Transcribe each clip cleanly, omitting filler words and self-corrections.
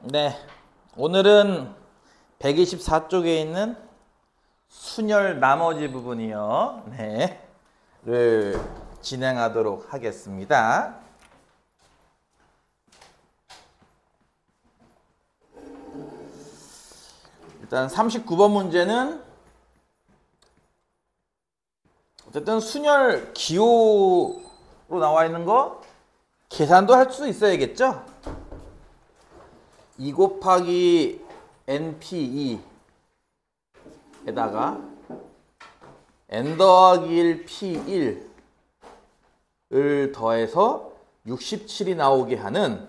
네, 오늘은 124쪽에 있는 순열 나머지 부분이요. 네, 를 진행하도록 하겠습니다. 일단 39번 문제는 어쨌든 순열 기호로 나와 있는 거 계산도 할 수 있어야겠죠? 2 곱하기 NP2 에다가 N 더하기 1 P1을 더해서 67이 나오게 하는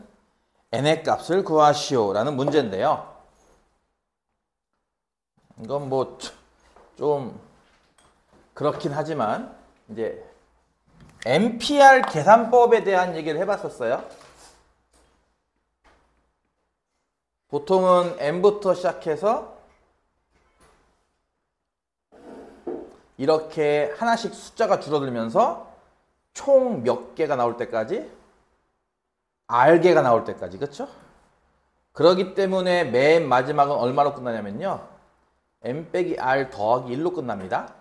N의 값을 구하시오 라는 문제인데요. 이건 뭐 좀 그렇긴 하지만 이제 NPR 계산법에 대한 얘기를 해봤었어요. 보통은 N부터 시작해서 이렇게 하나씩 숫자가 줄어들면서 총 몇 개가 나올 때까지? R개가 나올 때까지, 그렇죠? 그렇기 때문에 맨 마지막은 얼마로 끝나냐면요. N 빼기 R 더하기 1로 끝납니다.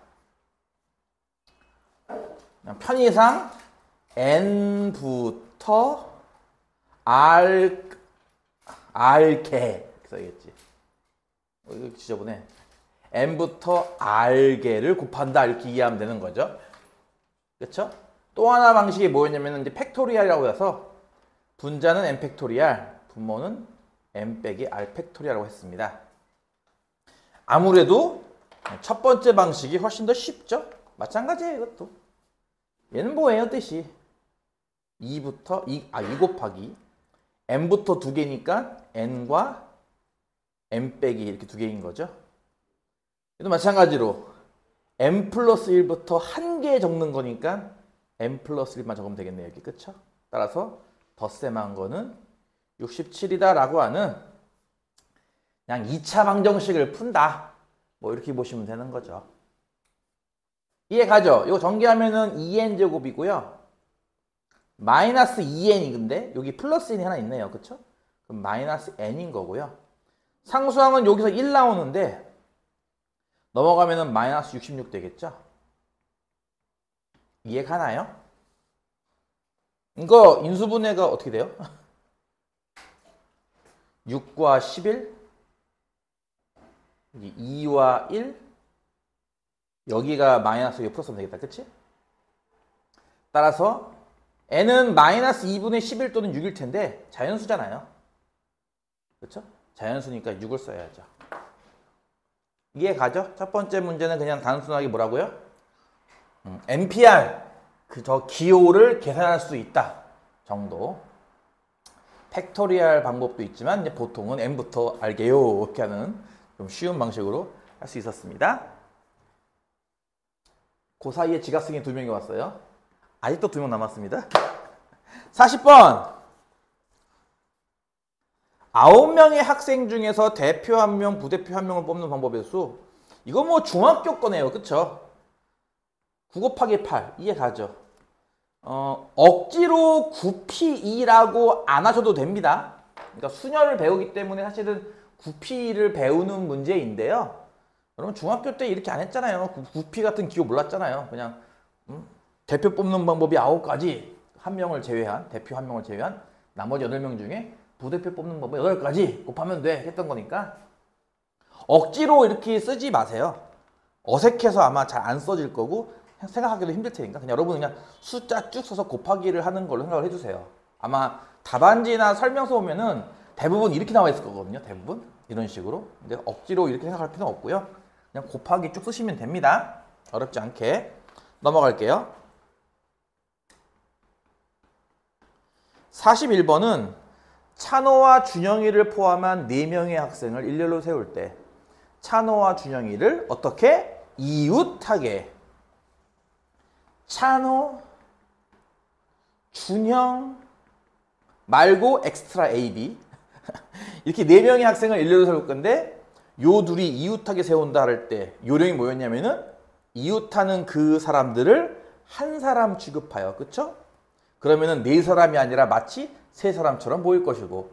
편의상 N부터 R개 이렇게 써야겠지. 이거 지저분해. N부터 R개를 곱한다 이렇게 이해하면 되는 거죠. 그렇죠? 또 하나 방식이 뭐였냐면 이제 팩토리얼이라고 해서 분자는 N 팩토리얼, 분모는 N 빼기 R 팩토리얼이라고 했습니다. 아무래도 첫 번째 방식이 훨씬 더 쉽죠? 마찬가지예요, 이것도. 얘는 뭐예요, 뜻이? 2 곱하기 N부터 2개니까 N과 N 빼기 이렇게 2개인 거죠. 얘도 마찬가지로 N 플러스 1부터 1개 적는 거니까 N 플러스 1만 적으면 되겠네요, 여기. 그쵸? 따라서 덧셈한 거는 67이다 라고 하는 그냥 2차 방정식을 푼다. 뭐 이렇게 보시면 되는 거죠. 이해 가죠? 이거 전개하면은 2n제곱이고요. 마이너스 2n이 근데 여기 플러스 n이 하나 있네요. 그쵸? 그럼 마이너스 n인 거고요. 상수항은 여기서 1 나오는데 넘어가면은 마이너스 66 되겠죠? 이해 가나요? 이거 인수분해가 어떻게 돼요? 6과 11 여기 2와 1 여기가 마이너스 여기 플러스면 되겠다. 그치? 따라서 n은 마이너스 2분의 11 또는 6일 텐데 자연수잖아요. 그렇죠? 자연수니까 6을 써야죠. 이해 가죠? 첫 번째 문제는 그냥 단순하게 뭐라고요? NPR 저 기호를 계산할 수 있다 정도. 팩토리얼 방법도 있지만 이제 보통은 n부터 알게요 이렇게 하는 좀 쉬운 방식으로 할 수 있었습니다. 그 사이에 지각생이 2명이 왔어요. 아직도 2명 남았습니다. 40번 9명의 학생 중에서 대표 1명, 부대표 1명을 뽑는 방법의 수. 이거 뭐 중학교 거네요. 그쵸? 9 곱하기 8 이해 가죠? 억지로 9P2라고 안 하셔도 됩니다. 그러니까 순열을 배우기 때문에 사실은 9P를 배우는 문제인데요. 여러분 중학교 때 이렇게 안 했잖아요. 9P 같은 기호 몰랐잖아요. 그냥 대표 뽑는 방법이 9가지, 대표 1명을 제외한 나머지 8명 중에 부대표 뽑는 방법 8가지 곱하면 돼 했던 거니까 억지로 이렇게 쓰지 마세요. 어색해서 아마 잘 안 써질 거고 생각하기도 힘들 테니까 그냥 여러분은 그냥 숫자 쭉 써서 곱하기를 하는 걸로 생각을 해주세요. 아마 답안지나 설명서 보면은 대부분 이렇게 나와 있을 거거든요. 대부분 이런 식으로. 근데 억지로 이렇게 생각할 필요는 없고요. 그냥 곱하기 쭉 쓰시면 됩니다. 어렵지 않게. 넘어갈게요. 41번은 찬호와 준영이를 포함한 4명의 학생을 일렬로 세울 때 찬호와 준영이를 어떻게? 이웃하게. 찬호, 준영 말고 엑스트라 A, B 이렇게 4명의 학생을 일렬로 세울 건데 요 둘이 이웃하게 세운다 할 때 요령이 뭐였냐면은 이웃하는 그 사람들을 한 사람 취급하여. 그쵸? 그러면은 4사람이 아니라 마치 3사람처럼 보일 것이고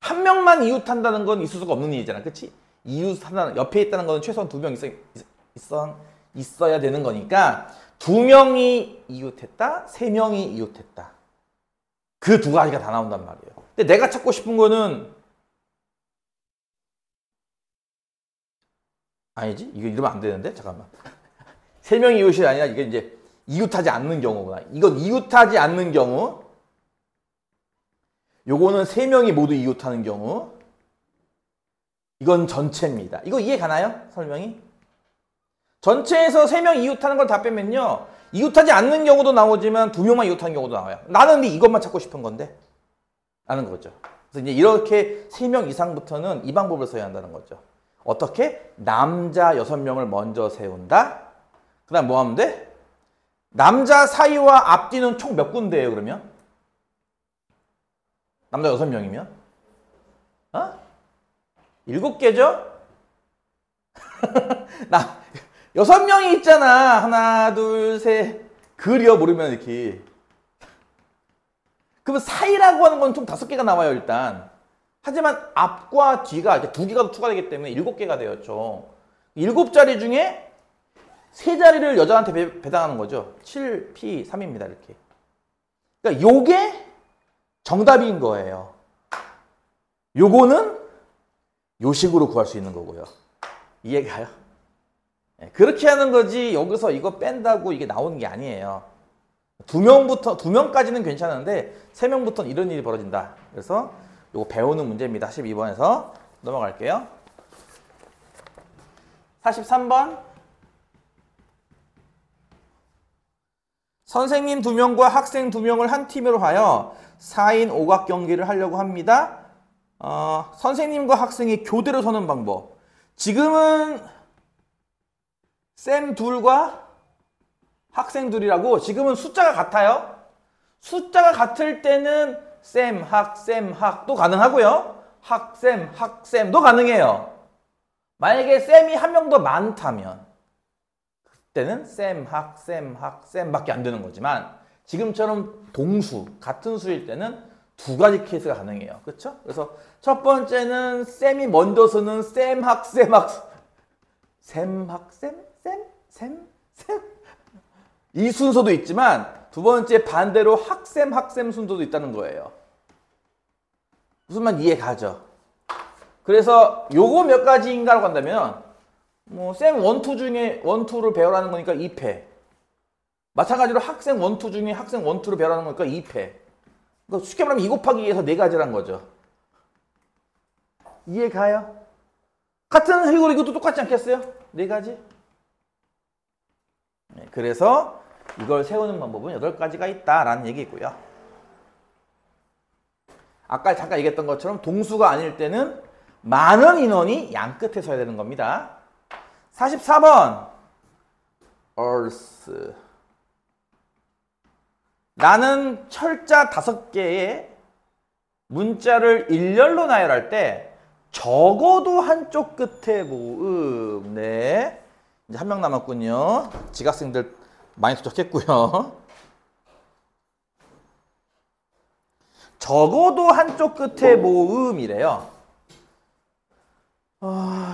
한 명만 이웃한다는 건 있을 수가 없는 일이잖아. 그치? 이웃한다는, 옆에 있다는 건 최소한 2명 있어야 되는 거니까 2명이 이웃했다, 3명이 이웃했다. 그 두 가지가 다 나온단 말이에요. 근데 내가 찾고 싶은 거는 아니지? 이거 이러면 안 되는데? 잠깐만. 3명이 이웃이 아니라 이게 이제 이웃하지 않는 경우구나. 이건 이웃하지 않는 경우. 요거는 3명이 모두 이웃하는 경우. 이건 전체입니다. 이거 이해 가나요? 설명이? 전체에서 3명 이웃하는 걸 다 빼면요. 이웃하지 않는 경우도 나오지만 2명만 이웃하는 경우도 나와요. 나는 근데 이것만 찾고 싶은 건데. 라는 거죠. 그래서 이제 이렇게 3명 이상부터는 이 방법을 써야 한다는 거죠. 어떻게? 남자 6명을 먼저 세운다. 그 다음 뭐 하면 돼? 남자 사이와 앞뒤는 총 몇 군데예요, 그러면? 남자 6명이면? 7개죠? 6명이 있잖아. 하나, 둘, 셋. 그려 모르면 이렇게. 그러면 사이라고 하는 건 총 5개가 나와요, 일단. 하지만 앞과 뒤가 이렇게 2개가 더 추가되기 때문에 7개가 되었죠. 7자리 중에 3자리를 여자한테 배당하는 거죠. 7, P, 3입니다. 이렇게. 그러니까 요게 정답인 거예요. 요거는 요 식으로 구할 수 있는 거고요. 이해가요? 그렇게 하는 거지 여기서 이거 뺀다고 이게 나오는 게 아니에요. 2명까지는 괜찮은데 3명부터는 이런 일이 벌어진다. 그래서 요거 배우는 문제입니다. 12번에서 넘어갈게요. 43번. 선생님 2명과 학생 2명을 한 팀으로 하여 4인 오각 경기를 하려고 합니다. 선생님과 학생이 교대로 서는 방법. 지금은 쌤 둘과 학생 둘이라고 지금은 숫자가 같아요. 숫자가 같을 때는 쌤, 학도 가능하고요. 학쌤, 학쌤도 가능해요. 만약에 쌤이 한 명 더 많다면 그때는 쌤, 학쌤밖에 안 되는 거지만 지금처럼 동수, 같은 수일 때는 2가지 케이스가 가능해요. 그렇죠? 그래서 첫 번째는 쌤이 먼저 서는 쌤, 학쌤. 이 순서도 있지만 두 번째 반대로 학쌤 순서도 있다는 거예요. 무슨 말 이해 가죠? 그래서 요거 몇 가지인가로 간다면 뭐 쌤 1, 2 중에 1, 2를 배우라는 거니까 2패. 마찬가지로 학생 1, 2 중에 학생 1, 2를 배우라는 거니까 2패. 그러니까 쉽게 말하면 2 곱하기 2에서 4가지란 거죠. 이해 가요? 같은 식으로 이것도 똑같지 않겠어요? 4가지? 네, 그래서 이걸 세우는 방법은 8가지가 있다라는 얘기고요. 아까 잠깐 얘기했던 것처럼 동수가 아닐 때는 많은 인원이 양 끝에 서야 되는 겁니다. 44번. earth. 나는 철자 5개의 문자를 일렬로 나열할 때 적어도 한쪽 끝에 모음. 네. 이제 1명 남았군요. 지각생들 많이 도착했고요. 적어도 한쪽 끝에 모음이래요.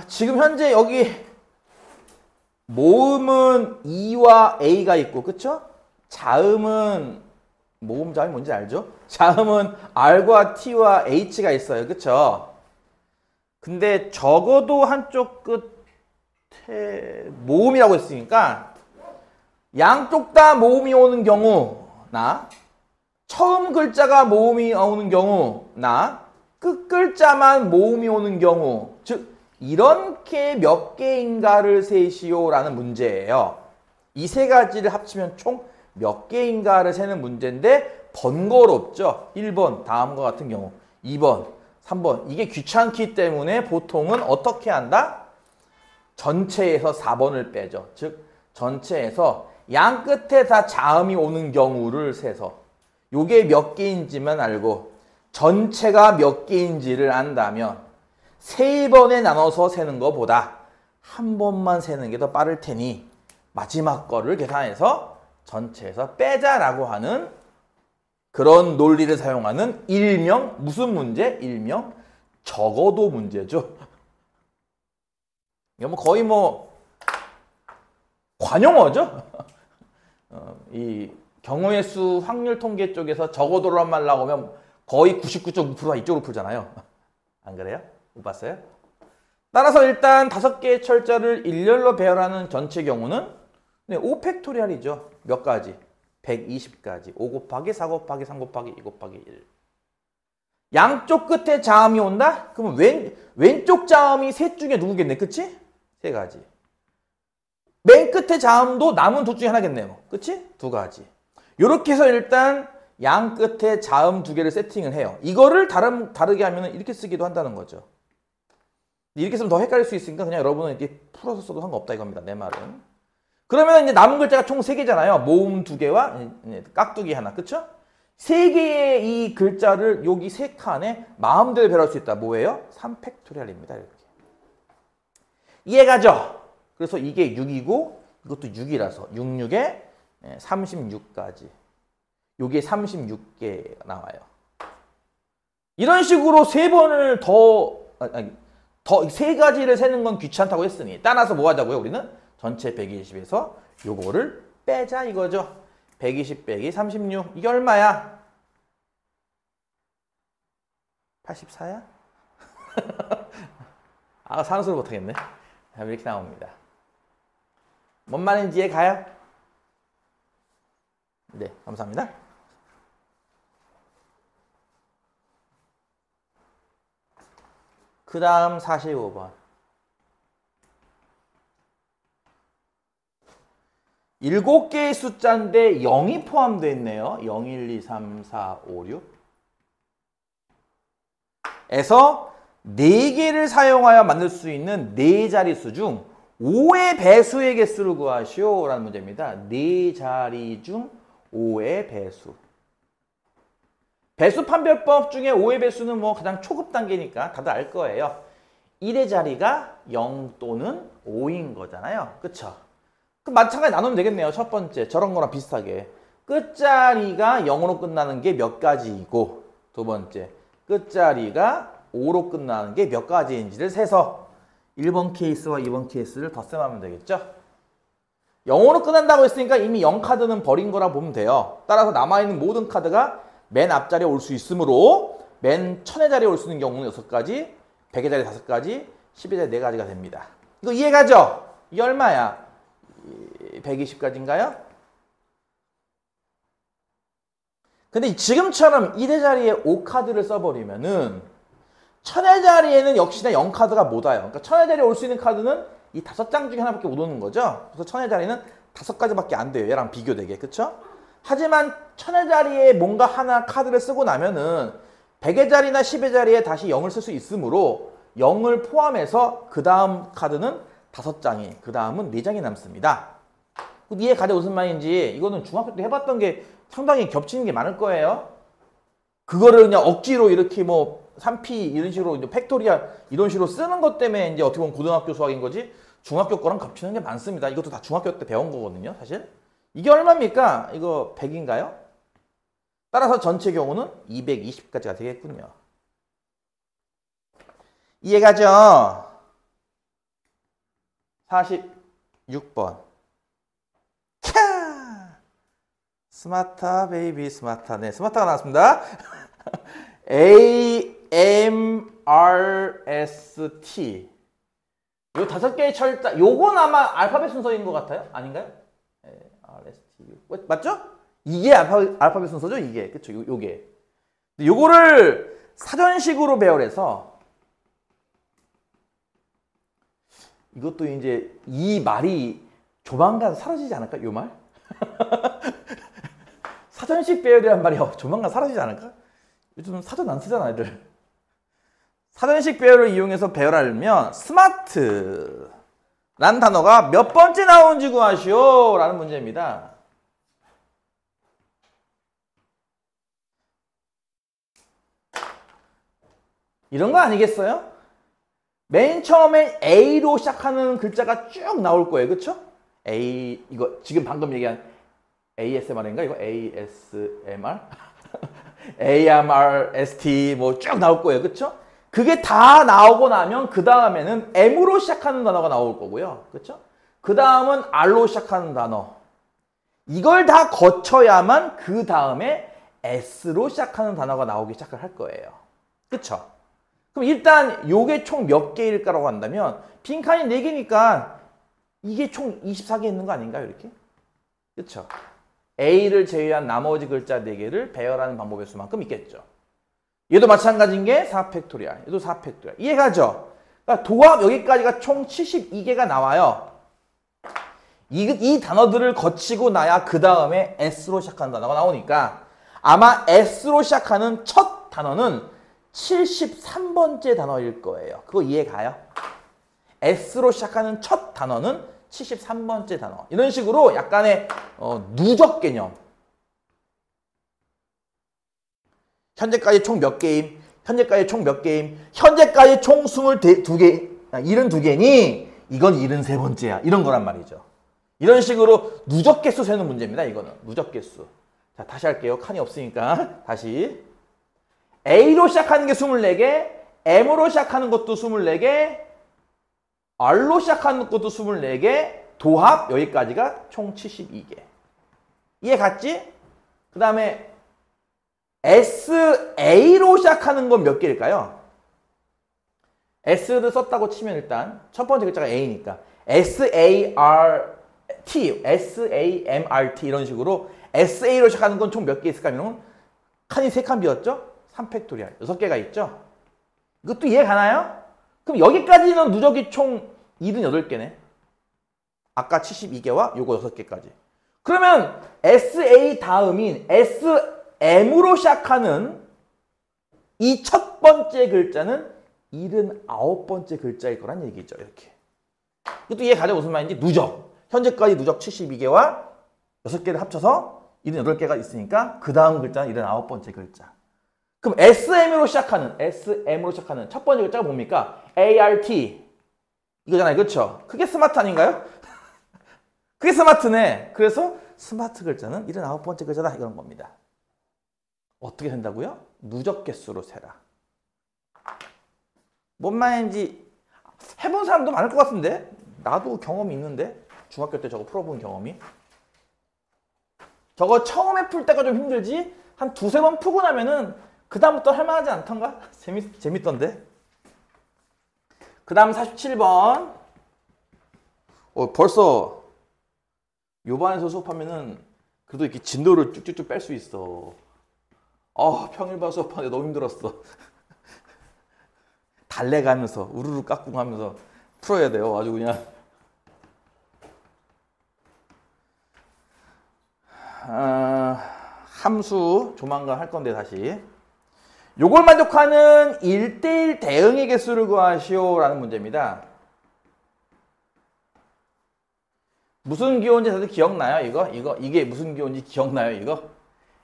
지금 현재 여기 모음은 E와 A가 있고, 그쵸? 자음은, 모음 자음이 뭔지 알죠? 자음은 R과 T와 H가 있어요. 그쵸? 근데 적어도 한쪽 끝에 모음이라고 했으니까 양쪽 다 모음이 오는 경우나 처음 글자가 모음이 오는 경우나 끝 글자만 모음이 오는 경우, 즉 이렇게 몇 개인가를 세시오라는 문제예요. 이 3가지를 합치면 총 몇 개인가를 세는 문제인데 번거롭죠. 1번 다음과 같은 경우, 2번, 3번. 이게 귀찮기 때문에 보통은 어떻게 한다? 전체에서 4번을 빼죠. 즉 전체에서 양 끝에 다 자음이 오는 경우를 세서 요게 몇 개인지만 알고 전체가 몇 개인지를 안다면 3번에 나눠서 세는 것보다 한 번만 세는 게 더 빠를 테니 마지막 거를 계산해서 전체에서 빼자라고 하는 그런 논리를 사용하는 일명 무슨 문제? 일명 적어도 문제죠. 이거 뭐 거의 뭐 관용어죠. 이 경우의 수 확률 통계 쪽에서 적어도란 말 나오면 거의 99.9%가 이쪽으로 풀잖아요. 안 그래요? 못 봤어요? 따라서 일단 5개의 철자를 일렬로 배열하는 전체 경우는 5팩토리얼이죠. 몇 가지? 120가지. 5 곱하기 4 곱하기 3 곱하기 2 곱하기 1. 양쪽 끝에 자음이 온다? 그러면 왼쪽 자음이 셋 중에 누구겠네? 그치? 3가지. 맨 끝에 자음도 남은 둘 중에 하나겠네요. 그치? 2가지. 이렇게 해서 일단 양 끝에 자음 2개를 세팅을 해요. 이거를 다르게 하면 이렇게 쓰기도 한다는 거죠. 이렇게 쓰면 더 헷갈릴 수 있으니까 그냥 여러분은 이렇게 풀어서 써도 상관없다 이겁니다. 내 말은. 그러면 이제 남은 글자가 총 3개잖아요. 모음 2개와 깍두기 하나. 그쵸? 3개의 이 글자를 여기 3칸에 마음대로 배열할 수 있다. 뭐예요? 3팩토리얼입니다. 이렇게. 이해가죠? 그래서 이게 6이고 이것도 6이라서 66에 36까지. 요게 36개 나와요. 이런 식으로 3번을 더 3가지를 세는 건 귀찮다고 했으니 따라서 뭐 하자고요? 우리는 전체 120에서 요거를 빼자 이거죠. 120 빼기 36. 이게 얼마야? 84야? 아, 산수를 못하겠네. 이렇게 나옵니다. 뭔 말인지 이해 가요? 네, 감사합니다. 그 다음 45번. 7개의 숫자인데 0이 포함되어 있네요. 0, 1, 2, 3, 4, 5, 6. 에서 4개를 사용하여 만들 수 있는 4자릿수 중 5의 배수의 개수를 구하시오 라는 문제입니다. 4자리 중 5의 배수. 배수 판별법 중에 5의 배수는 뭐 가장 초급 단계니까 다들 알 거예요. 1의 자리가 0 또는 5인 거잖아요. 그쵸? 그럼 마찬가지 나누면 되겠네요. 첫 번째 저런 거랑 비슷하게. 끝자리가 0으로 끝나는 게 몇 가지이고 두 번째 끝자리가 5로 끝나는 게 몇 가지인지를 세서 1번 케이스와 2번 케이스를 덧셈하면 되겠죠? 0으로 끝난다고 했으니까 이미 0카드는 버린 거라 보면 돼요. 따라서 남아있는 모든 카드가 맨 앞자리에 올 수 있으므로 맨 1000의 자리에 올 수 있는 경우는 6가지, 100의 자리 5가지, 10의 자리 4가지가 됩니다. 이거 이해가죠? 이게 얼마야? 120가지인가요? 근데 지금처럼 1의 자리에 5카드를 써버리면은 1000의 자리에는 역시나 0카드가 못 와요. 그러니까 1000의 자리에 올 수 있는 카드는 이 5장 중에 하나밖에 못 오는 거죠. 그래서 1000의 자리는 5가지밖에 안 돼요. 얘랑 비교되게. 그쵸? 하지만 1000의 자리에 뭔가 하나 카드를 쓰고 나면은 100의 자리나 10의 자리에 다시 0을 쓸 수 있으므로 0을 포함해서 그 다음 카드는 5장이, 그 다음은 4장이 남습니다. 이해가죠? 무슨 말인지. 이거는 중학교 때 해봤던 게 상당히 겹치는 게 많을 거예요. 그거를 그냥 억지로 이렇게 뭐 3P 이런 식으로 이제 팩토리얼 이런 식으로 쓰는 것 때문에 이제 어떻게 보면 고등학교 수학인 거지 중학교 거랑 겹치는 게 많습니다. 이것도 다 중학교 때 배운 거거든요, 사실. 이게 얼마입니까? 이거 100인가요? 따라서 전체 경우는 220까지가 되겠군요. 이해가죠? 46번. 캬! 스마타 베이비 스마타. 네, 스마타가 나왔습니다. AMRST. 요 5개의 철자. 요건 아마 알파벳 순서인 것 같아요? 아닌가요? RST. 맞죠? 이게 알파벳 순서죠? 이게. 그쵸? 요게. 요거를 사전식으로 배열해서 이것도 이제 이 말이 조만간 사라지지 않을까? 요 말? 사전식 배열이란 말이 조만간 사라지지 않을까? 요즘 사전 안 쓰잖아, 애들. 사전식 배열을 이용해서 배열하려면 스마트 라는 단어가 몇 번째 나오는지 구하시오 라는 문제입니다. 이런 거 아니겠어요? 맨 처음에 A로 시작하는 글자가 쭉 나올 거예요. 그쵸? A, 이거 지금 방금 얘기한 ASMR인가? 이거 ASMR? AMR, ST 뭐 쭉 나올 거예요. 그쵸? 그 그게 다 나오고 나면 그 다음에는 M으로 시작하는 단어가 나올 거고요. 그렇죠? 그 다음은 R로 시작하는 단어. 이걸 다 거쳐야만 그 다음에 S로 시작하는 단어가 나오기 시작을 할 거예요. 그쵸? 그럼 일단 요게 총 몇 개일까라고 한다면 빈칸이 4개니까 이게 총 24개 있는 거 아닌가요? 이렇게? 그쵸? A를 제외한 나머지 글자 4개를 배열하는 방법의 수만큼 있겠죠. 얘도 마찬가지인 게 4팩토리얼. 얘도 4팩토리얼. 이해가죠? 그러니까 도합 여기까지가 총 72개가 나와요. 이 단어들을 거치고 나야 그 다음에 S로 시작하는 단어가 나오니까 아마 S로 시작하는 첫 단어는 73번째 단어일 거예요. 그거 이해가요? S로 시작하는 첫 단어는 73번째 단어. 이런 식으로 약간의 누적 개념. 현재까지 총 몇 게임? 현재까지 총 몇 게임? 현재까지 총 22개, 72개니 이건 73번째야. 이런 거란 말이죠. 이런 식으로 누적 개수 세는 문제입니다. 이거는 누적 개수. 자, 다시 할게요. 칸이 없으니까. 다시. A로 시작하는 게 24개, M으로 시작하는 것도 24개, R로 시작하는 것도 24개, 도합 여기까지가 총 72개. 이해 갔지? 그 다음에 SA로 시작하는 건 몇 개일까요? S를 썼다고 치면 일단 첫 번째 글자가 A니까 SART, SAMRT 이런 식으로 SA로 시작하는 건 총 몇 개 있을까? 하면 칸이 3칸 비었죠? 3팩토리얼 6개가 있죠? 이것도 이해 가나요? 그럼 여기까지는 누적이 총 78개네. 아까 72개와 요거 6개까지. 그러면 SA 다음인 SM으로 시작하는 이 첫 번째 글자는 79번째 글자일 거란 얘기죠. 이렇게. 이것도 이해 가죠? 무슨 말인지? 누적. 현재까지 누적 72개와 6개를 합쳐서 78개가 있으니까 그 다음 글자는 79번째 글자. 그럼 SM으로 시작하는 첫 번째 글자가 뭡니까? ART. 이거잖아요. 그렇죠? 그게 스마트 아닌가요? 그게 스마트네. 그래서 스마트 글자는 79번째 글자다. 이런 겁니다. 어떻게 된다고요? 누적 개수로 세라. 뭔 말인지 해본 사람도 많을 것 같은데? 나도 경험이 있는데? 중학교 때 저거 풀어본 경험이. 저거 처음에 풀 때가 좀 힘들지? 한 2~3번 푸고 나면은 그 다음부터 할만하지 않던가? 재밌던데? 그 다음 47번. 벌써 요반에서 수업하면은 그래도 이렇게 진도를 쭉쭉쭉 뺄 수 있어. 평일반 수업하는데 너무 힘들었어. 달래가면서 우르르 깎고 가면서 풀어야 돼요. 아주 그냥. 함수 조만간 할 건데 다시. 요걸 만족하는 1:1 대응의 개수를 구하시오 라는 문제입니다. 무슨 기호인지 다들 기억나요? 이게 무슨 기호인지 기억나요? 이거?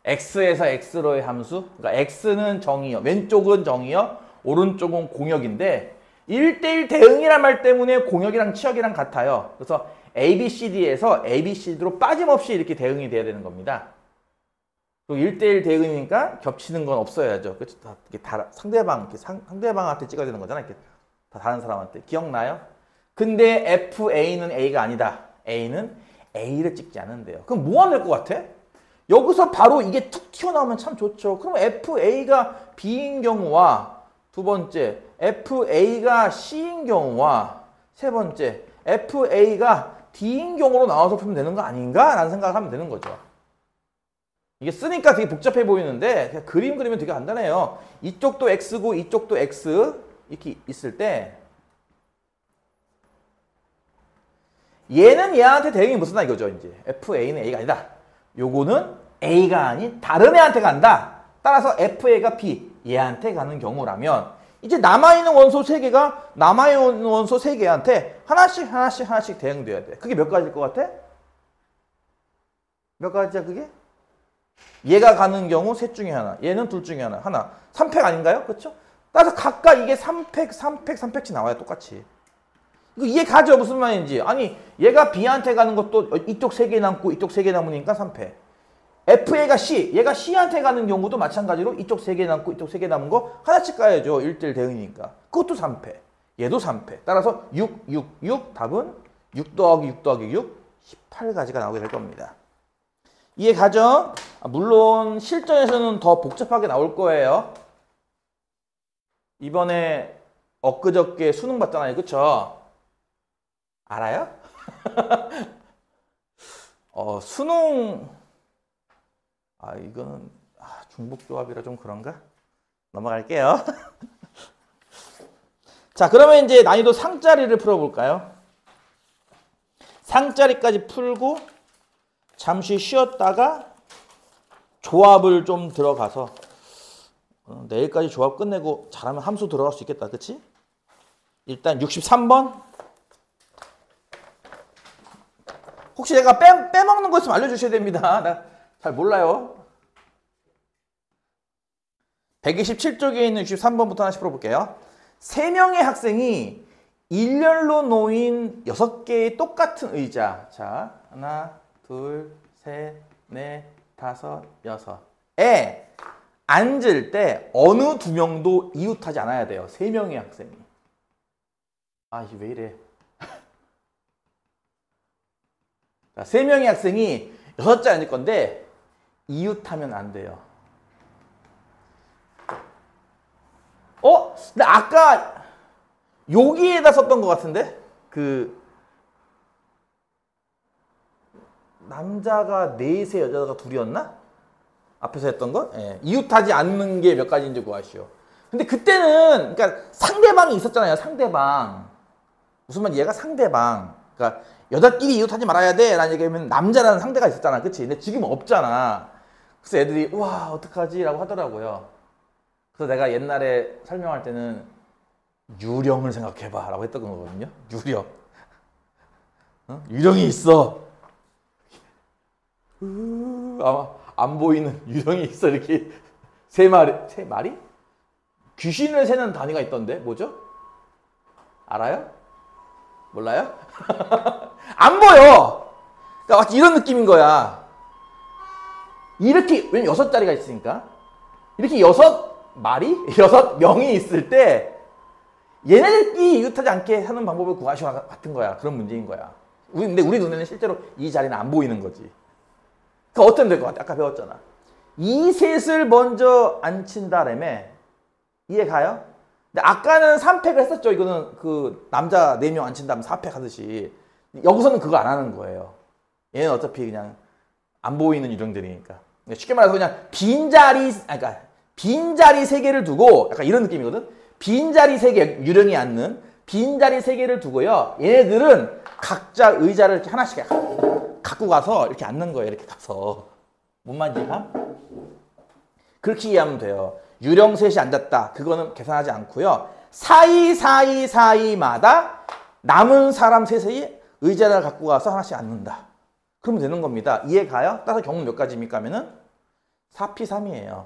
x에서 x로의 함수. 그러니까 x는 정의요. 왼쪽은 정의요. 오른쪽은 공역인데 1:1 대응이란 말 때문에 공역이랑 치역이랑 같아요. 그래서 ABCD에서 ABCD로 빠짐없이 이렇게 대응이 돼야 되는 겁니다. 그리고 1:1 대응이니까 겹치는 건 없어야죠. 그렇죠? 다 상대방한테 찍어야 되는 거잖아. 이렇게 다 다른 사람한테. 기억나요? 근데 FA는 A가 아니다. A는 A를 찍지 않는데요. 그럼 뭐 하면 될 것 같아? 여기서 바로 이게 툭 튀어나오면 참 좋죠. 그럼 FA가 B인 경우와 두 번째, FA가 C인 경우와 세 번째, FA가 D인 경우로 나와서 풀면 되는 거 아닌가? 라는 생각을 하면 되는 거죠. 이게 쓰니까 되게 복잡해 보이는데 그냥 그림 그리면 되게 간단해요. 이쪽도 X고 이쪽도 X 이렇게 있을 때 얘는 얘한테 대응이 무슨 말 이거죠. 이제 FA는 A가 아니다. 요거는 A가 아닌 다른 애한테 간다. 따라서 FA가 B 얘한테 가는 경우라면 이제 남아있는 원소 3개가 남아있는 원소 3개한테 하나씩 대응돼야 돼. 그게 몇 가지일 것 같아? 몇 가지야 그게? 얘가 가는 경우 셋 중에 하나, 얘는 둘 중에 하나. 3팩 아닌가요? 그렇죠? 따라서 각각 이게 3팩씩 나와요. 똑같이. 이거 이해 가죠? 무슨 말인지. 아니 얘가 B한테 가는 것도 이쪽 3개 남고 이쪽 3개 남으니까 3팩. FA가 C, 얘가 C한테 가는 경우도 마찬가지로 이쪽 3개 남고 이쪽 3개 남은 거 하나씩 가야죠. 1대1 대응이니까. 그것도 3패. 얘도 3패. 따라서 6, 6, 6. 답은 6 더하기 6 더하기 6, 18가지가 나오게 될 겁니다. 이해 가죠? 물론 실전에서는 더 복잡하게 나올 거예요. 이번에 엊그저께 수능 봤잖아요. 그쵸? 알아요? 수능 이거는 중복조합이라 좀 그런가? 넘어갈게요. 자, 그러면 이제 난이도 상짜리를 풀어볼까요? 상짜리까지 풀고 잠시 쉬었다가 조합을 좀 들어가서 내일까지 조합 끝내고 잘하면 함수 들어갈 수 있겠다. 그치? 일단 63번. 혹시 내가 빼먹는 거 있으면 알려주셔야 됩니다. 나 잘 몰라요. 127쪽에 있는 63번부터 하나씩 풀어볼게요. 3명의 학생이 일렬로 놓인 6개의 똑같은 의자. 자, 하나, 둘, 셋, 넷, 다섯, 여섯에 앉을 때 어느 2명도 이웃하지 않아야 돼요. 3명의 학생이. 이게 왜 이래. 자, 3명의 학생이 6자 앉을 건데 이웃하면 안 돼요. 근데 아까 여기에다 썼던 것 같은데? 남자가 4세, 여자가 2이었나? 앞에서 했던 거? 예. 이웃하지 않는 게 몇 가지인지 구하시오. 근데 그때는, 그러니까 상대방이 있었잖아요. 상대방. 무슨 말인지 얘가 상대방. 그러니까 여자끼리 이웃하지 말아야 돼 라는 얘기하면 남자라는 상대가 있었잖아. 그치? 근데 지금 없잖아. 그래서 애들이 우와 어떡하지? 라고 하더라고요. 그래서 내가 옛날에 설명할 때는 유령을 생각해봐 라고 했던 거거든요. 유령. 유령이 있어. 아마 안 보이는 유령이 있어. 이렇게 세 마리? 귀신을 세는 단위가 있던데 뭐죠? 알아요? 몰라요? 안 보여. 그러니까 마치 이런 느낌인 거야. 이렇게, 왜냐면 6자리가 있으니까. 이렇게 6마리? 6명이 있을 때 얘네들끼리 이웃하지 않게 하는 방법을 구하시오 같은 거야. 그런 문제인 거야. 근데 우리 눈에는 실제로 이 자리는 안 보이는 거지. 그러니까 어떻게 될 것 같아? 아까 배웠잖아. 이 셋을 먼저 앉힌다라며. 이해 가요? 근데 아까는 3팩을 했었죠. 이거는 남자 4명 앉힌 다음 4팩 하듯이. 여기서는 그거 안 하는 거예요. 얘는 어차피 그냥 안 보이는 유령들이니까. 쉽게 말해서 그냥 빈자리 3개를 두고 약간 이런 느낌이거든. 빈자리 3개, 유령이 앉는 빈자리 3개를 두고요. 얘네들은 각자 의자를 이렇게 하나씩 갖고 가서 이렇게 앉는 거예요. 이렇게 가서. 뭔 말인지 가? 그렇게 이해하면 돼요. 유령 셋이 앉았다. 그거는 계산하지 않고요. 사이마다 남은 사람 셋이 의자를 갖고 가서 하나씩 앉는다. 그러면 되는 겁니다. 이해 가요? 따라서 경우 몇 가지입니까? 하면은 4P3이에요.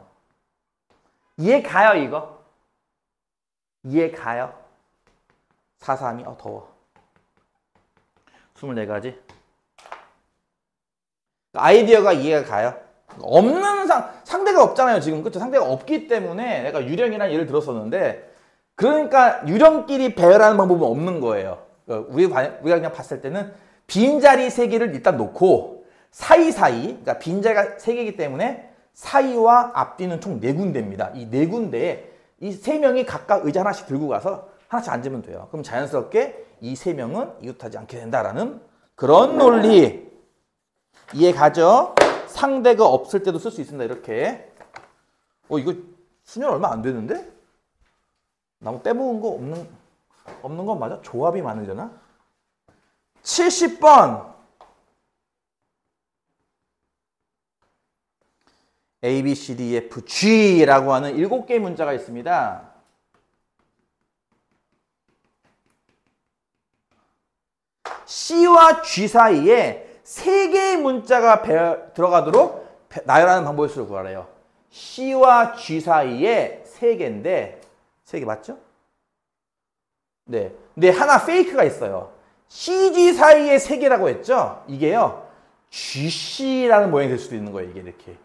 이해 가요, 이거? 이해 가요? 4, 3이 더워. 24가지. 아이디어가 이해가 가요? 없는 상대가 없잖아요, 지금. 그쵸? 상대가 없기 때문에 내가 유령이라는 예를 들었었는데, 그러니까 유령끼리 배열하는 방법은 없는 거예요. 우리가 그냥 봤을 때는 빈자리 3개를 일단 놓고 그러니까 빈자리가 3개이기 때문에 사이와 앞뒤는 총 4군데입니다. 이 4군데에 이 3명이 각각 의자 하나씩 들고 가서 하나씩 앉으면 돼요. 그럼 자연스럽게 이 3명은 이웃하지 않게 된다라는 그런 논리. 이해 가죠? 상대가 없을 때도 쓸 수 있습니다. 이렇게. 이거 수년 얼마 안 되는데? 나무 빼먹은 거 없는 건 맞아? 조합이 많으려나? 70번. A, B, C, D, F, G라고 하는 7개의 문자가 있습니다. C와 G 사이에 3개의 문자가 들어가도록 나열하는 방법의 수를 구하래요. C와 G 사이에 3개인데 3개 맞죠? 네. 근데 하나 페이크가 있어요. CG 사이에 3개라고 했죠? 이게요. GC라는 모양이 될 수도 있는 거예요. 이게 이렇게.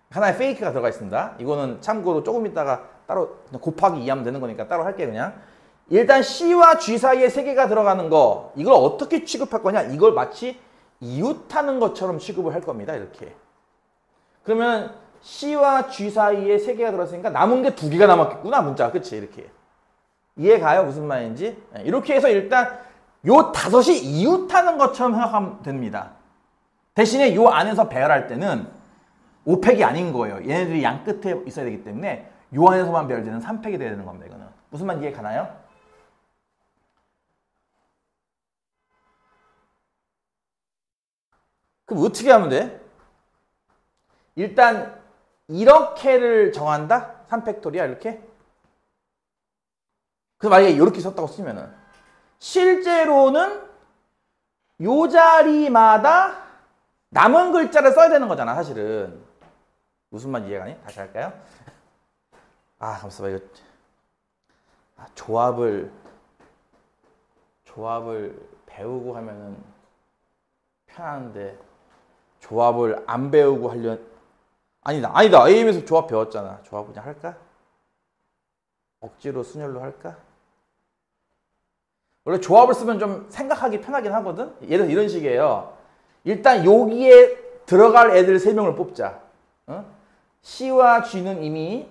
하나의 페이크가 들어가 있습니다. 이거는 참고로 조금 있다가 따로 곱하기 2하면 되는 거니까 따로 할게요. 그냥. 일단 C와 G 사이에 세 개가 들어가는 거, 이걸 어떻게 취급할 거냐? 이걸 마치 이웃하는 것처럼 취급을 할 겁니다. 이렇게. 그러면 C와 G 사이에 세 개가 들어갔으니까 남은 게 두 개가 남았겠구나. 문자가. 그치? 이렇게. 이해 가요? 무슨 말인지? 이렇게 해서 일단 요 다섯이 이웃하는 것처럼 생각하면 됩니다. 대신에 요 안에서 배열할 때는 5팩이 아닌 거예요. 얘네들이 양 끝에 있어야 되기 때문에 요 안에서만 배열되는 3팩이 돼야 되는 겁니다. 이거는. 무슨 말 이해 가나요? 그럼 어떻게 하면 돼? 일단 이렇게를 정한다? 3팩토리야 이렇게? 그래서 만약에 이렇게 썼다고 쓰면은 실제로는 요 자리마다 남은 글자를 써야 되는 거잖아 사실은. 무슨 말 이해가 가니? 다시 할까요? 아 잠시만 이거 조합을 배우고 하면은 편한데 조합을 안 배우고 아니다 AM에서 조합 배웠잖아. 조합 그냥 할까? 억지로 순열로 할까? 원래 조합을 쓰면 좀 생각하기 편하긴 하거든. 예를 들어 이런 식이에요. 일단 여기에 들어갈 애들 3명을 뽑자. C와 G는 이미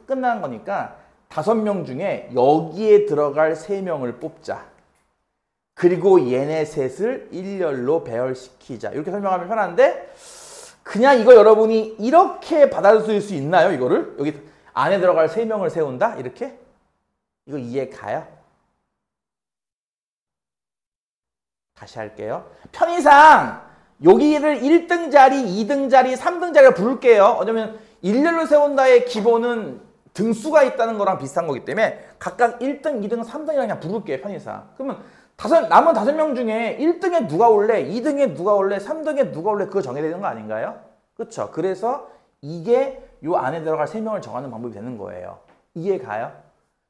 끝난 거니까 5명 중에 여기에 들어갈 3명을 뽑자. 그리고 얘네 셋을 일렬로 배열시키자. 이렇게 설명하면 편한데 그냥 이거 여러분이 이렇게 받아들일 수 있나요? 이거를? 여기 안에 들어갈 3명을 세운다? 이렇게? 이거 이해 가요? 다시 할게요. 편의상 여기를 1등 자리, 2등 자리, 3등 자리를 부를게요. 왜냐면 일렬로 세운다의 기본은 등수가 있다는 거랑 비슷한 거기 때문에 각각 1등, 2등, 3등이랑 그냥 부를게요. 편의상. 그러면 남은 5명 중에 1등에 누가 올래, 2등에 누가 올래, 3등에 누가 올래 그거 정해야 되는 거 아닌가요? 그렇죠? 그래서 이게 요 안에 들어갈 3명을 정하는 방법이 되는 거예요. 이해 가요?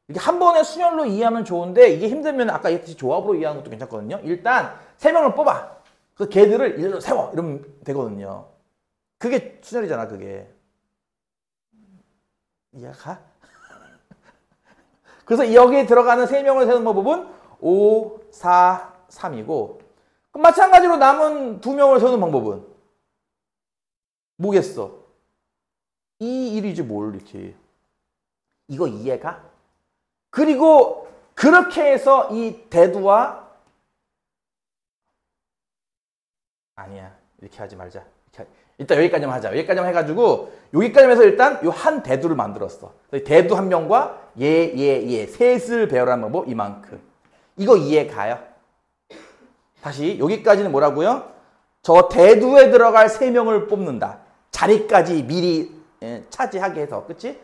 이렇게 한 번에 순열로 이해하면 좋은데 이게 힘들면 아까 얘기했듯이 조합으로 이해하는 것도 괜찮거든요. 일단 3명을 뽑아. 그 걔들을 일렬로 세워. 이러면 되거든요. 그게 순열이잖아, 그게. 이해가 가? 그래서 여기에 들어가는 3명을 세우는 방법은 5, 4, 3이고 그럼 마찬가지로 남은 2명을 세우는 방법은 뭐겠어? 2, 1이지 뭘 이렇게. 이거 이해가? 그리고 그렇게 해서 이 대두와 아니야 이렇게 하지 말자. 일단 여기까지만 하자. 여기까지만 해가지고 여기까지만 해서 일단 요 한 대두를 만들었어. 대두 한 명과 얘 셋을 배열하는 방법 이만큼. 이거 이해 가요? 다시 여기까지는 뭐라고요? 저 대두에 들어갈 3명을 뽑는다. 자리까지 미리 차지하게 해서. 그치?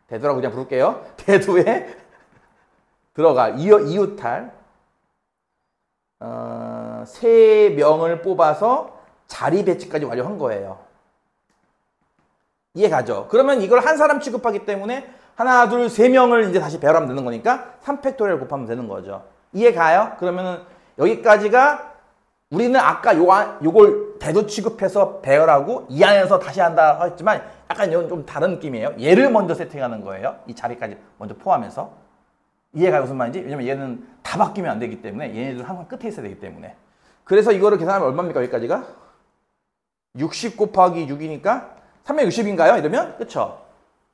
대두라고 그냥 부를게요. 대두에 들어갈 이웃할 3명을 뽑아서 자리 배치까지 완료한 거예요. 이해 가죠? 그러면 이걸 한 사람 취급하기 때문에 하나, 둘, 3명을 이제 다시 배열하면 되는 거니까 3팩토리얼 곱하면 되는 거죠. 이해 가요? 그러면은 여기까지가 우리는 아까 요걸 대두 취급해서 배열하고 이 안에서 다시 한다 했지만 약간 이건 좀 다른 느낌이에요. 얘를 먼저 세팅하는 거예요. 이 자리까지 먼저 포함해서. 이해가 무슨 말인지? 왜냐면 얘는 다 바뀌면 안 되기 때문에 얘네들 항상 끝에 있어야 되기 때문에. 그래서 이거를 계산하면 얼마입니까? 여기까지가? 60 곱하기 6이니까 360인가요? 이러면? 그쵸?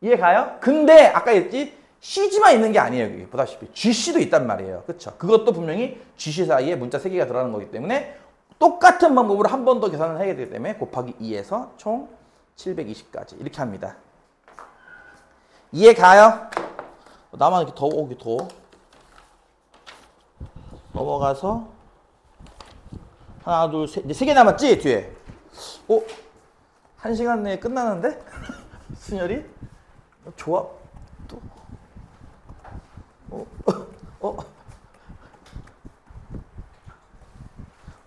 이해 가요? 근데 아까 했지? CG만 있는 게 아니에요. 여기 보다시피 GC도 있단 말이에요. 그쵸? 그것도 분명히 GC 사이에 문자 3개가 들어가는 거기 때문에 똑같은 방법으로 한 번 더 계산을 해야 되기 때문에 곱하기 2에서 총 720까지 이렇게 합니다. 이해 가요? 나만 이렇게 더워. 넘어가서 하나, 둘, 셋. 이제 3개 남았지? 뒤에. 1시간 내에 끝나는데? 순열이? 좋아. 또.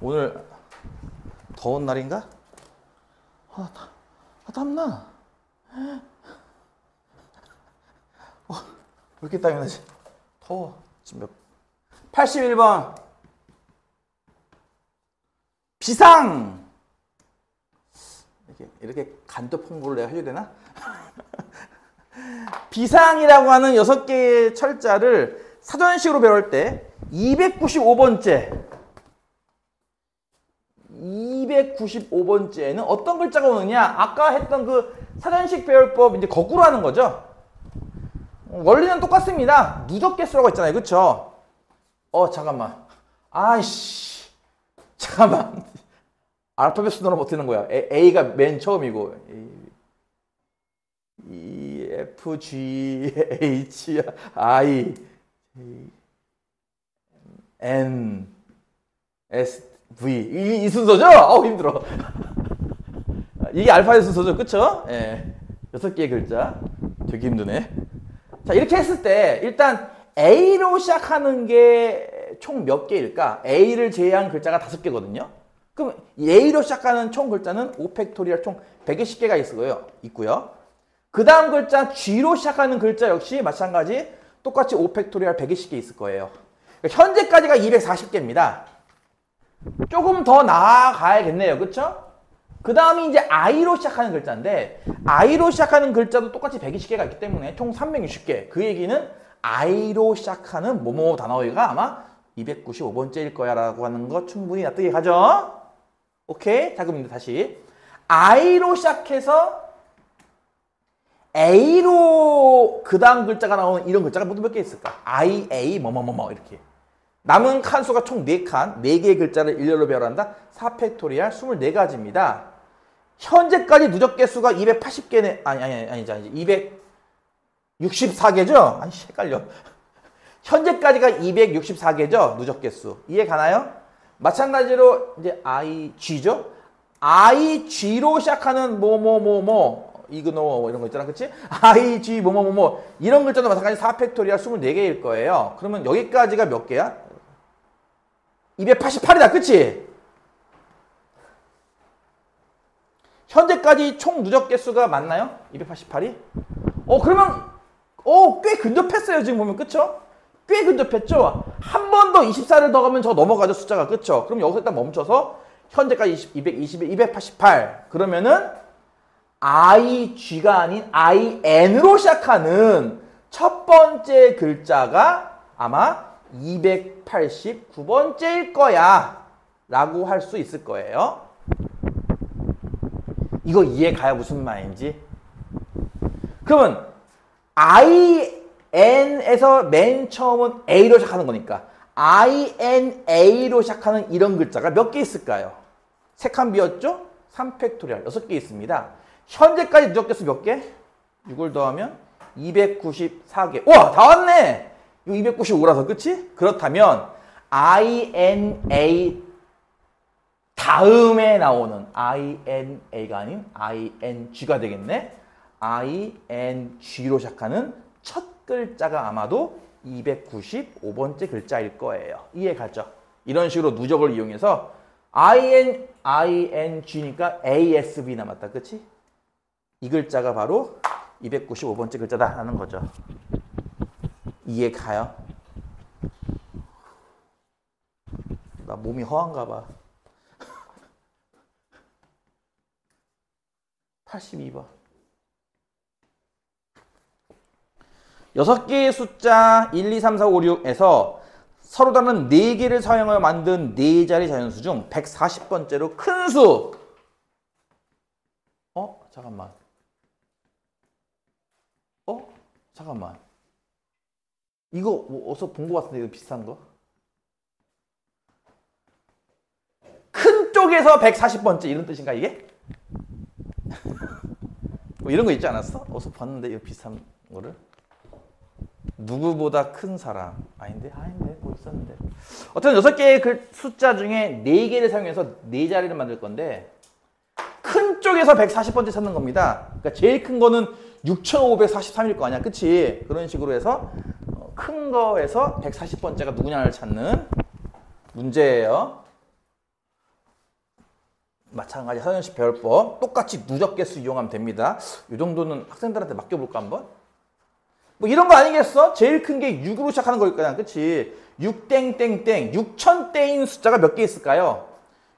오늘 더운 날인가? 땀나. 왜 이렇게 땀이 나지? 더워. 지금 81번. 비상! 이렇게 간접 홍보를 내가 해줘야 되나? 비상이라고 하는 6개의 철자를 사전식으로 배울 때 295번째에는 어떤 글자가 오느냐? 아까 했던 그 사전식 배열법 이제 거꾸로 하는 거죠. 원리는 똑같습니다. 누적 개수라고 했잖아요. 그쵸? 잠깐만. 아이씨. 잠깐만. 알파벳 순으로 못 쓰는 거야. A가 맨 처음이고. E, F, G, H, I, N, S, V. 이 순서죠? 힘들어. 이게 알파벳 순서죠. 그쵸? 예. 6개의 글자. 되게 힘드네. 자, 이렇게 했을 때, 일단, A로 시작하는 게 총 몇 개일까? A를 제외한 글자가 5개거든요. 그럼 A로 시작하는 총 글자는 5팩토리얼 총 120개가 있고요. 그 다음 글자 G로 시작하는 글자 역시 마찬가지 똑같이 5팩토리얼 120개 있을 거예요. 그러니까 현재까지가 240개입니다. 조금 더 나아가야겠네요. 그쵸? 그 다음이 이제 I로 시작하는 글자인데 I로 시작하는 글자도 똑같이 120개가 있기 때문에 총 360개. 그 얘기는 I로 시작하는 뭐뭐 단어가 아마 295번째일 거야 라고 하는 거 충분히 납득이 가죠? 오케이? 자, 그럼 다시 I로 시작해서 A로 그 다음 글자가 나오는 이런 글자가 모두 몇 개 있을까? I, A, 뭐뭐뭐뭐 이렇게. 남은 칸수가 총 4칸, 4개의 글자를 일렬로 배열한다. 4팩토리얼 24가지입니다. 현재까지 누적 개수가 280개네. 아니지. 264개죠? 아니, 헷갈려. 현재까지가 264개죠? 누적 개수. 이해 가나요? 마찬가지로 이제 IG죠? IG로 시작하는 이그노 이런 거 있잖아. 그치? IG 이런 글자도 마찬가지 4팩토리얼 24개일 거예요. 그러면 여기까지가 몇 개야? 288이다. 그치? 현재까지 총 누적 개수가 맞나요? 288이? 그러면 꽤 근접했어요. 지금 보면. 그쵸? 꽤 근접했죠? 한 번 더 24를 더 가면 저 넘어가죠. 숫자가. 그쵸? 그럼 여기서 일단 멈춰서 현재까지 221, 288 그러면은 IG가 아닌 IN으로 시작하는 첫 번째 글자가 아마 289번째일 거야 라고 할 수 있을 거예요. 이거 이해 가요? 무슨 말인지? 그러면 IN에서 맨 처음은 A로 시작하는 거니까 INA로 시작하는 이런 글자가 몇 개 있을까요? 3칸 비었죠? 3팩토리얼 6개 있습니다. 현재까지 누적 개수 몇 개? 6을 더하면 294개. 와! 다 왔네! 이거 295라서 그치? 그렇다면 INA 다음에 나오는 INA가 아닌 ING가 되겠네? ING로 시작하는 첫 글자가 아마도 295번째 글자일 거예요. 이해 가죠? 이런 식으로 누적을 이용해서 ING니까 ASB 남았다. 그치? 이 글자가 바로 295번째 글자다라는 거죠. 이해 가요? 나 몸이 허한가 봐. 82번. 6개의 숫자 1, 2, 3, 4, 5, 6에서 서로 다른 4개를 사용하여 만든 4자리 자연수 중 140번째로 큰 수. 잠깐만. 잠깐만. 이거 어디서 본 것 같은데, 이거 비슷한 거? 큰 쪽에서 140번째 이런 뜻인가, 이게? 뭐 이런 거 있지 않았어? 어디서 봤는데, 이거 비슷한 거를? 누구보다 큰 사람. 아닌데, 뭐 있었는데. 어쨌든 6개의 그 숫자 중에 4개를 사용해서 4자리를 만들 건데, 큰 쪽에서 140번째 찾는 겁니다. 그러니까 제일 큰 거는 6543일 거 아니야. 그치? 그런 식으로 해서 큰 거에서 140번째가 누구냐를 찾는 문제예요. 마찬가지 사전식 배열법. 똑같이 누적 개수 이용하면 됩니다. 이 정도는 학생들한테 맡겨볼까 한번? 뭐 이런 거 아니겠어? 제일 큰 게 6으로 시작하는 거일 거야. 그치? 6땡땡땡. 6000대인 숫자가 몇 개 있을까요?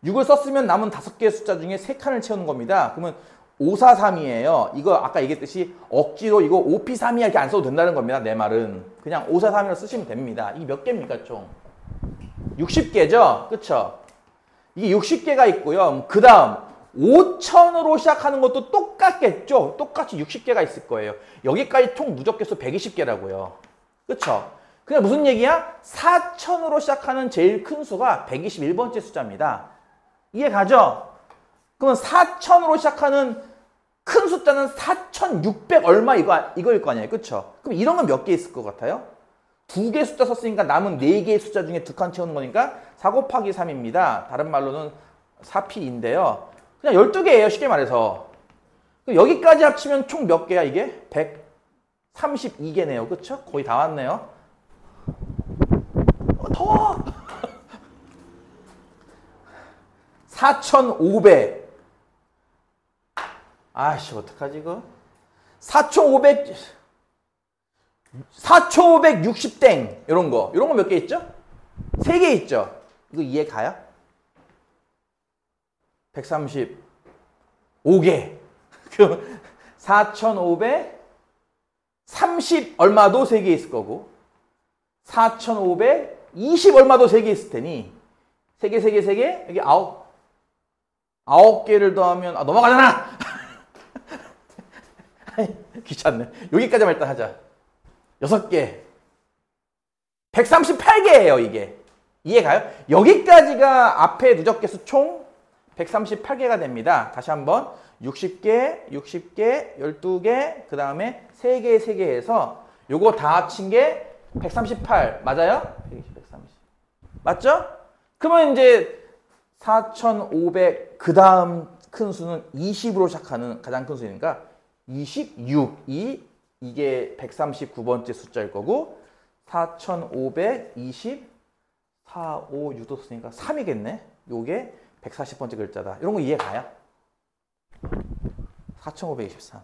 6을 썼으면 남은 5개의 숫자 중에 3칸을 채우는 겁니다. 그러면 5, 4, 3이에요. 이거 아까 얘기했듯이 억지로 이거 5P3이야 이렇게 안 써도 된다는 겁니다. 내 말은. 그냥 5, 4, 3이라고 쓰시면 됩니다. 이게 몇 개입니까 총? 60개죠? 그쵸? 이게 60개가 있고요. 그 다음 5,000으로 시작하는 것도 똑같겠죠? 똑같이 60개가 있을 거예요. 여기까지 총 누적 개수 120개라고요. 그쵸? 그냥 무슨 얘기야? 4,000으로 시작하는 제일 큰 수가 121번째 숫자입니다. 이해 가죠? 그러면 4,000으로 시작하는 큰 숫자는 4,600 얼마 이거일 거 아니에요. 그쵸? 그럼 이런 건 몇 개 있을 것 같아요? 2개 숫자 썼으니까 남은 4개의 숫자 중에 2칸 채우는 거니까 4 곱하기 3입니다. 다른 말로는 4P인데요. 그냥 12개예요. 쉽게 말해서. 여기까지 합치면 총 몇 개야 이게? 132개네요. 그쵸? 거의 다 왔네요. 더워! 4,500. 아씨 어떡하지 이거? 4,560땡 이런 거 몇 개 있죠? 3개 있죠? 이거 이해 가요? 135개. 그럼 4,530 얼마도 3개 있을 거고 4,520 얼마도 3개 있을 테니 3개 여기 9개를 더하면 넘어가잖아. 귀찮네. 여기까지만 일단 하자. 6개. 138개예요, 이게. 이해가요? 여기까지가 앞에 누적 개수 총 138개가 됩니다. 다시 한번 60개, 12개, 그 다음에 3개 해서 요거 다 합친 게 138. 맞아요? 130. 맞죠? 그러면 이제 4,500 그 다음 큰 수는 20으로 시작하는 가장 큰 수니까 26이 이게 139번째 숫자일 거고 4,520 4, 5, 6도 쓰니까 3이겠네. 요게 140번째 글자다. 이런 거 이해 가요? 4,523.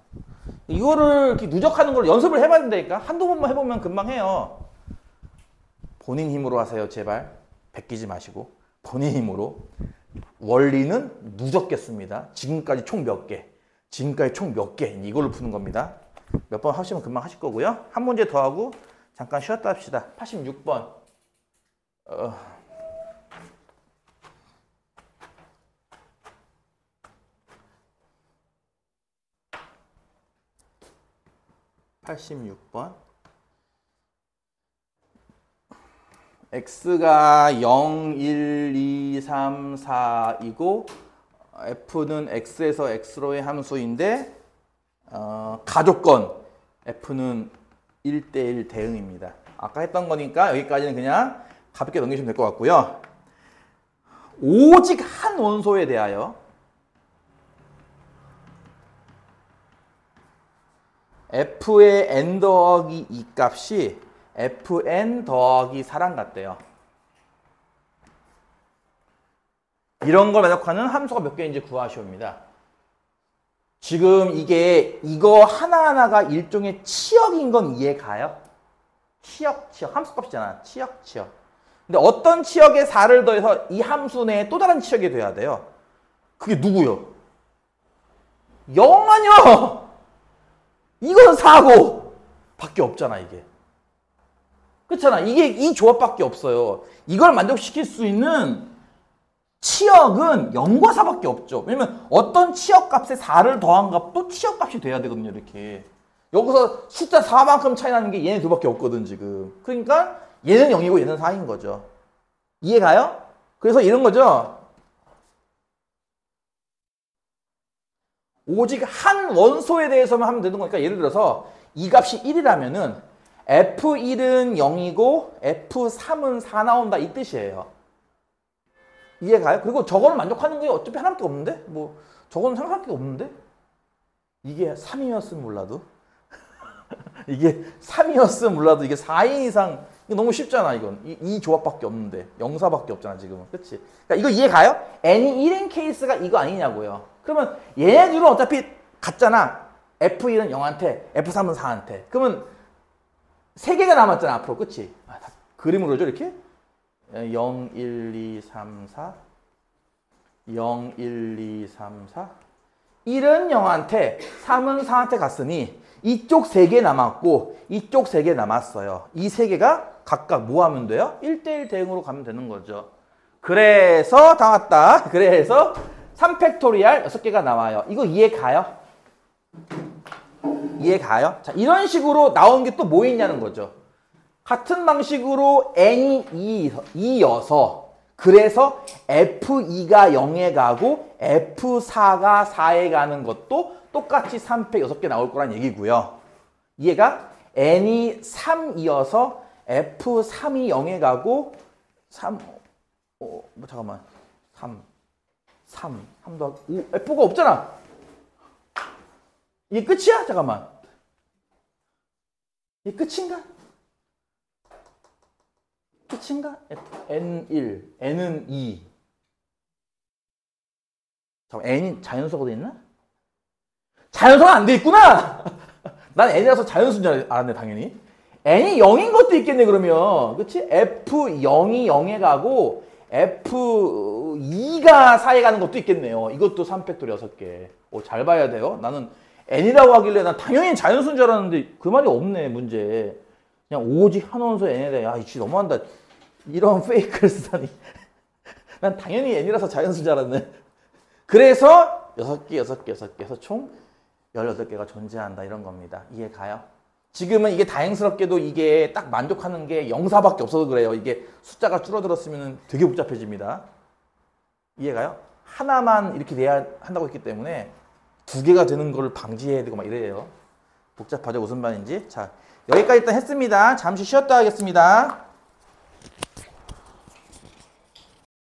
이거를 이렇게 누적하는 걸 연습을 해봐야 된다니까. 한두 번만 해보면 금방 해요. 본인 힘으로 하세요. 제발. 베끼지 마시고. 본인 힘으로. 원리는 누적겠습니다. 지금까지 총 몇 개? 지금까지 총 몇 개? 이걸로 푸는 겁니다. 몇 번 하시면 금방 하실 거고요. 한 문제 더 하고 잠깐 쉬었다 합시다. 86번. 86번. x가 0, 1, 2, 3, 4이고 f는 x에서 x로의 함수인데 가조건 f는 1대1 대응입니다. 아까 했던 거니까 여기까지는 그냥 가볍게 넘기시면 될 것 같고요. 오직 한 원소에 대하여 f의 n 더하기 2 값이 fn 더하기 4랑 같대요. 이런 걸 매력하는 함수가 몇 개인지 구하시옵니다. 지금 이거 하나하나가 일종의 치역인 건 이해가요? 치역. 함수값이잖아. 치역. 근데 어떤 치역에 4를 더해서 이 함수 내에 또 다른 치역이 돼야 돼요. 그게 누구요? 0 아니야! 이건 4고 밖에 없잖아, 이게. 그렇잖아. 이게 이 조합밖에 없어요. 이걸 만족시킬 수 있는 치역은 0과 4밖에 없죠. 왜냐면 어떤 치역값에 4를 더한 값도 치역값이 돼야 되거든요. 이렇게. 여기서 숫자 4만큼 차이 나는 게 얘네 둘밖에 없거든 지금. 그러니까 얘는 0이고 얘는 4인 거죠. 이해가요? 그래서 이런 거죠. 오직 한 원소에 대해서만 하면 되는 거니까 예를 들어서 이 값이 1이라면은 F1은 0이고 F3은 4 나온다 이 뜻이에요. 이해가요? 그리고 저거는 만족하는 게 어차피 하나밖에 없는데? 뭐 저거는 생각할 게 없는데? 이게 3이었으면 몰라도 이게 3이었으면 몰라도 이게 4인 이상 이거 너무 쉽잖아 이건. 이 조합밖에 없는데 0, 4밖에 없잖아 지금은. 그치? 그러니까 이거 이해가요? n이 1인 케이스가 이거 아니냐고요. 그러면 얘네들은 어차피 같잖아. F1은 0한테 F3은 4한테. 그러면 3개가 남았잖아 앞으로. 그치? 그림으로 줘 이렇게 0, 1, 2, 3, 4 0, 1, 2, 3, 4. 1은 0한테 3은 4한테 갔으니 이쪽 3개 남았고 이쪽 3개 남았어요. 이 3개가 각각 뭐 하면 돼요? 1대1 대응으로 가면 되는 거죠. 그래서 다 왔다. 그래서 3팩토리알 6개가 나와요. 이거 이해 가요? 이해 가요? 자, 이런 식으로 나온 게 또 뭐 있냐는 거죠. 같은 방식으로 n이 2여서 그래서 F2가 0에 가고 F4가 4에 가는 것도 똑같이 3팩 6개 나올 거란 얘기고요. 이해가? n이 3이어서 F3이 0에 가고 3 잠깐만 3 더하기 5 F가 없잖아. 이게 끝이야? 잠깐만. 이게 끝인가? 끝인가? N1, N은 2. 잠깐만, N이 자연수가 돼 있나? 자연수가 안 돼 있구나! 난 N이라서 자연수인 줄 알았네, 당연히. N이 0인 것도 있겠네, 그러면. 그치? F0이 0에 가고, F2가 4에 가는 것도 있겠네요. 이것도 3팩토리 6개. 잘 봐야 돼요. 나는 N이라고 하길래 난 당연히 자연수인 줄 알았는데 그 말이 없네, 문제. 그냥 오직 한원소 N에 대해, 야, 이씨 너무한다. 이런 페이크를 쓰다니. 난 당연히 N이라서 자연수인 줄 알았네. 그래서 6개 해서 총 18개가 존재한다, 이런 겁니다. 이해 가요? 지금은 이게 다행스럽게도 이게 딱 만족하는 게 0사밖에 없어서 그래요. 이게 숫자가 줄어들었으면 되게 복잡해집니다. 이해 가요? 하나만 이렇게 돼야 한다고 했기 때문에 2개가 되는 걸 방지해야 되고 막 이래요. 복잡하죠, 무슨 말인지. 자, 여기까지 일단 했습니다. 잠시 쉬었다 하겠습니다.